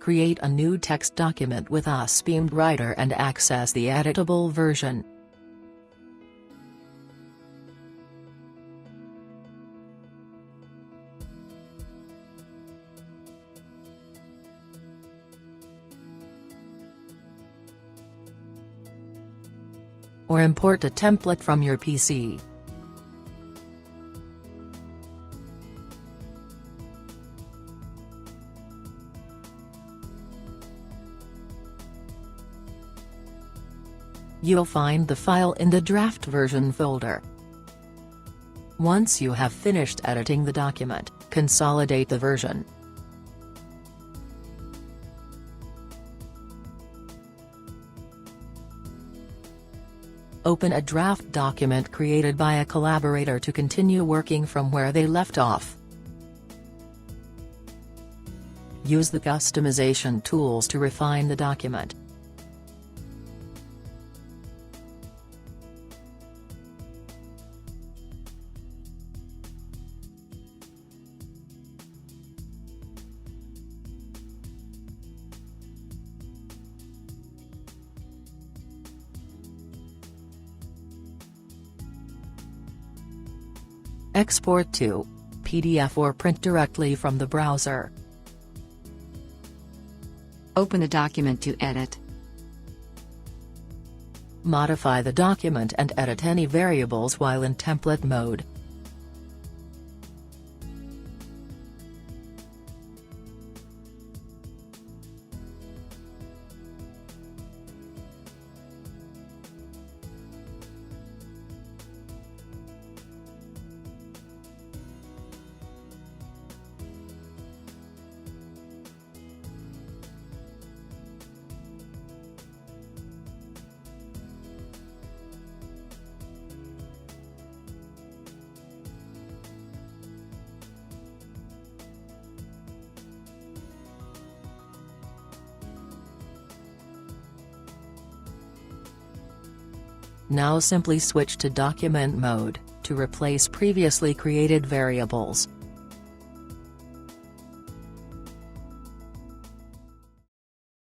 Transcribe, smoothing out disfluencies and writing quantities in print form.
Create a new text document with usBIM.writer and access the editable version. Or import a template from your PC. You'll find the file in the draft version folder. Once you have finished editing the document, consolidate the version. Open a draft document created by a collaborator to continue working from where they left off. Use the customization tools to refine the document. Export to PDF or print directly from the browser. Open the document to edit. Modify the document and edit any variables while in template mode. Now simply switch to document mode, to replace previously created variables.